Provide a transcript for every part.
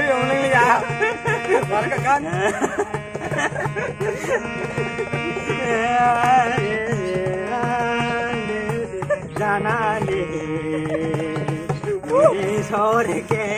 Omong ya. Warga kan. Janani di sore ke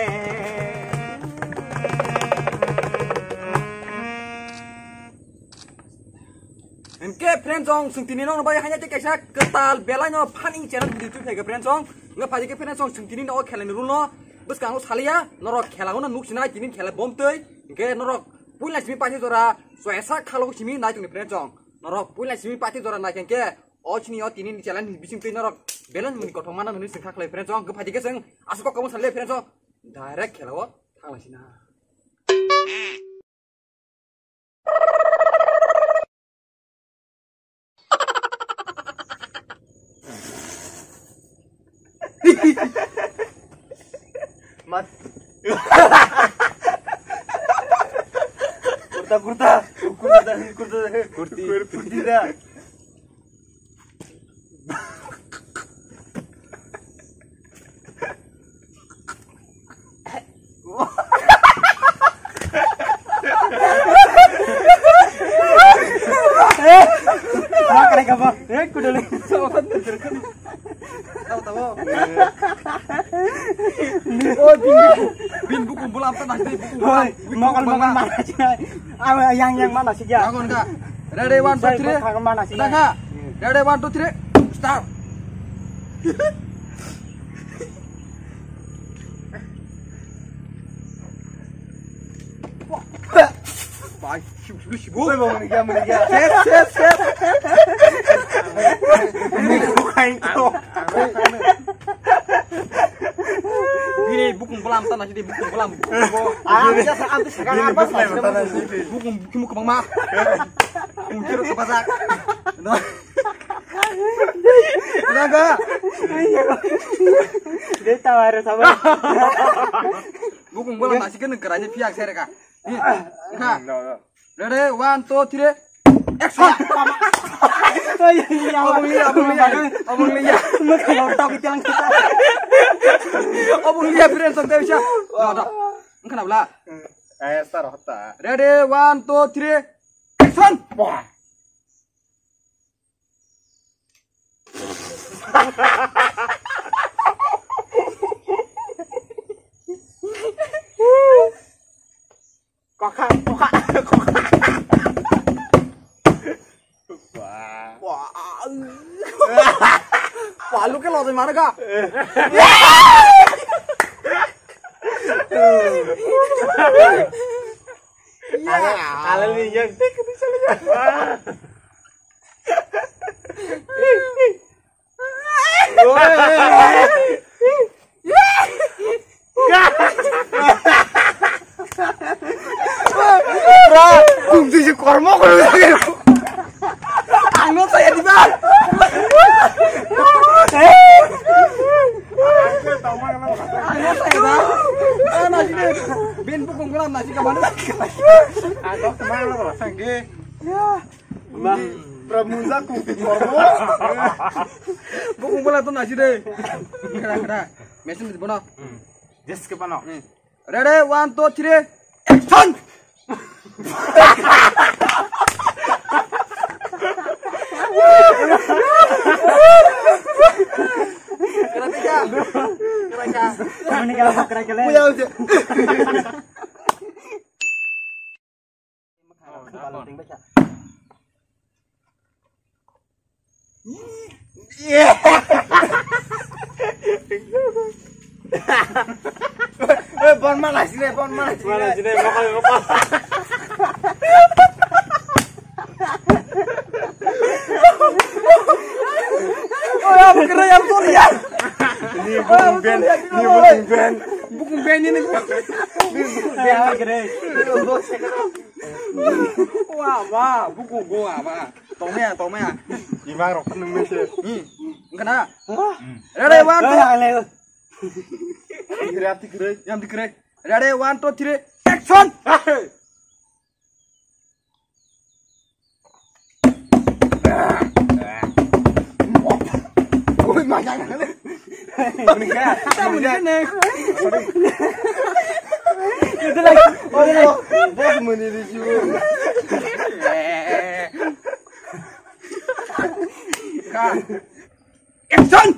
Oke, friend song sungtini nong nabai hanya cek kaisa ketal belanya paning channel di YouTube kayak friend song nggak pagi ke friend song sungtini nong khelan rule no bus kang salia norok khelangon nuk sina jinin khela bom tei oke norok puila simi pati jora soesa khalo simi nai tung friend song norok puila simi pati jora nai ke ochni o tinin channel bising tei norok belan muni kothong mana nuni singkha khlai friend song gapadi ke sing asuko kamu salia friend song direct khelawo thanglasina Mat. Kurti dah. Makan apa? Kuda lagi sama terkan. Tahu. Oh, bin buku bola apa nanti buku. Makan mana sih? Yang mana sih ya? Bangun kak. Ready 1 2 3. Makan mana sih? Kak. Ready 1 2 3. Start. Bye. Sibuk. Set. Bukain tuh. Ini buku pelam tanah jadi buku pelam. Bisa antis sekarang apa sih? Buku kimu ke mama. Mungkin ke pasar. Udah enggak? Dia tawar sama. Buku bola masih kan keranya pihak saya kak. Ready 1 2 3. Action. Abang lihat. Kalau kita. Abang lihat friend song bisa. Ada. Kenapa lah? Start hotta. Ready 1 2 3. Action. Wah. Kokak. Wah, lu kan lo dari mana kak? Kalau ni yang bisa lihat. Bro, kunci si kormo kalau saya. Anu saya di bawah. Nasi deh, bin pukul gelam nasi kemana lagi? Aku kemana lah sangge? Ya, bang, pramuza kunci kormo. Pukul gelam tuh nasi deh. Kera, mesin di mana? Just ke mana? Ready 1 2 3, action! Bon mana sini, Mana sini bakal. Oh ya, keren yang tuh lihat. Ini bukan band ini. Ya, keren. Wah, buku gua apa? Tomnya. Gimana rok nang mesin? Kena. Ready 1 2 yang dikerek. Ready 1 2 3, action! Ôi mà nhanh lên. Kita mau nih. Itu lagi. Oh, bos meniri juga. Kak. Action.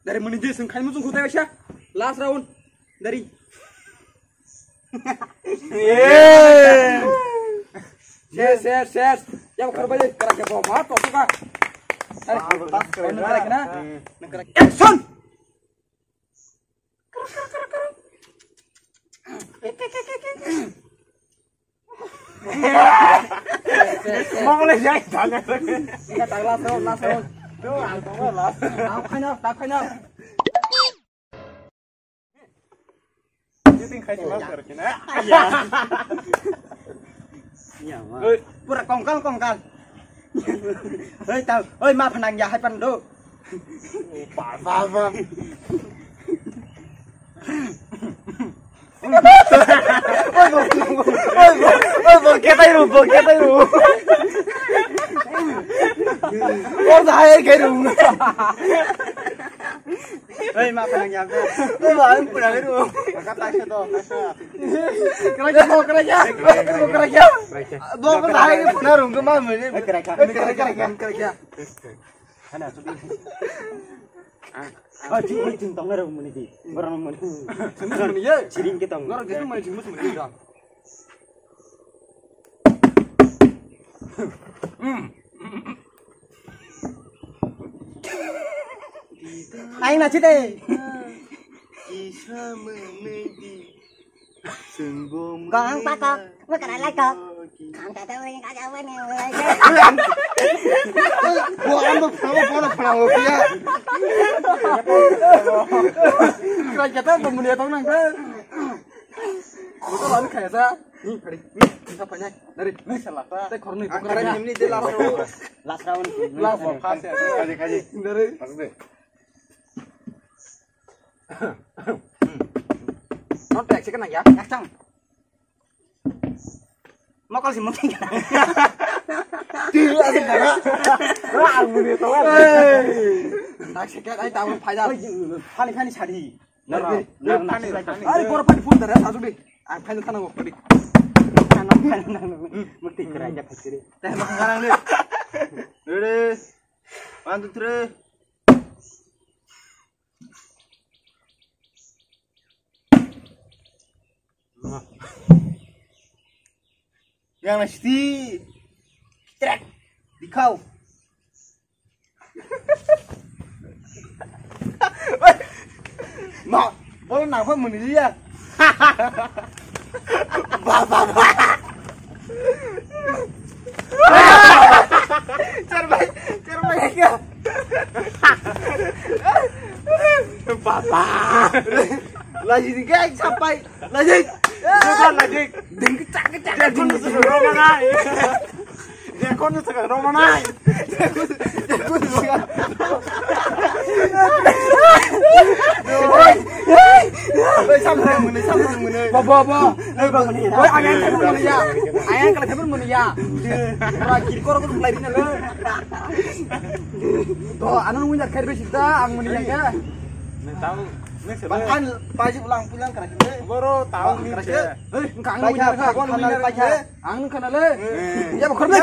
Dari menuju sengkai musuh kutai Aisyah. Last round dari. Yes. Ya bakar balik kerja bomba atau suka. Action. Mau boleh jadi jangan. Kita tak last round. Tuh, angkong lah. Tak kanya. Jadi khai cuma kerjanya. Iya, mah. Pura kongkal. Hei tahu, hei ma penang ya hai pandu. Ba. Ôi, kia tay rùm. Ôi, dài cái rùm. Ê, mà phải làm thế. Ôi, mà anh phải làm cái rùm. Cắt tay cho tôi, Kerja. Bawa ke saya ke benar rùm ke mana ini? Kerja. Ada sudah. Oh, cing tong ada rumah ini. Orang rumah ini. Ciring kita. Ngor gitu mah jimus mesti dong. Aing nak cite. Bisa meniti senggom. Con ba con, với cái này lấy con. Không thể tôi cả cháu với nhau lấy. Gua ambil pulang dia. Kerja tuh pemuda tong nang teh. Betul lalu kayak saya. Nih, kali. Siapanya? Dari selasa. Teh korni Keren ini dia last round. Last round. Kaji. Dari Maksudnya. nó tẹt sẽ cái này ya Cắt xong. Mau con gì muốn kinh cái này. Chưa ăn cái đó. ăn một điều tốt tẹt sẽ cái ấy tao phải ra Pani chadi. Nah, ari kora pani full dari satu deh. Ah, pani tanah gua pergi. Mesti kerja kecil. Teh makan sekarang deh. Ready. 1 2 3. Yang mesti trek di kau. Mau, boleh nampak meni dia. Ba. Cerbai ya. Papa. Lagi digeng sampai lagi. Bukan lagi. Ding kecak. Dia kon sudah romanai. Dia kon sudah romanai. Sampai mene. Ba. Oi, angan kan mun ya. Angan kalau kan mun ya. Ora kiri kor ko mulai dina le. Tuh, anu ngunyar kair besita ang mun ya. Tahu. Bahkan pagi pulang kerja. Baru tahu nih. Engkang ngunyar ka kon ngunyar ka. Ang kana le. Ya bakar le.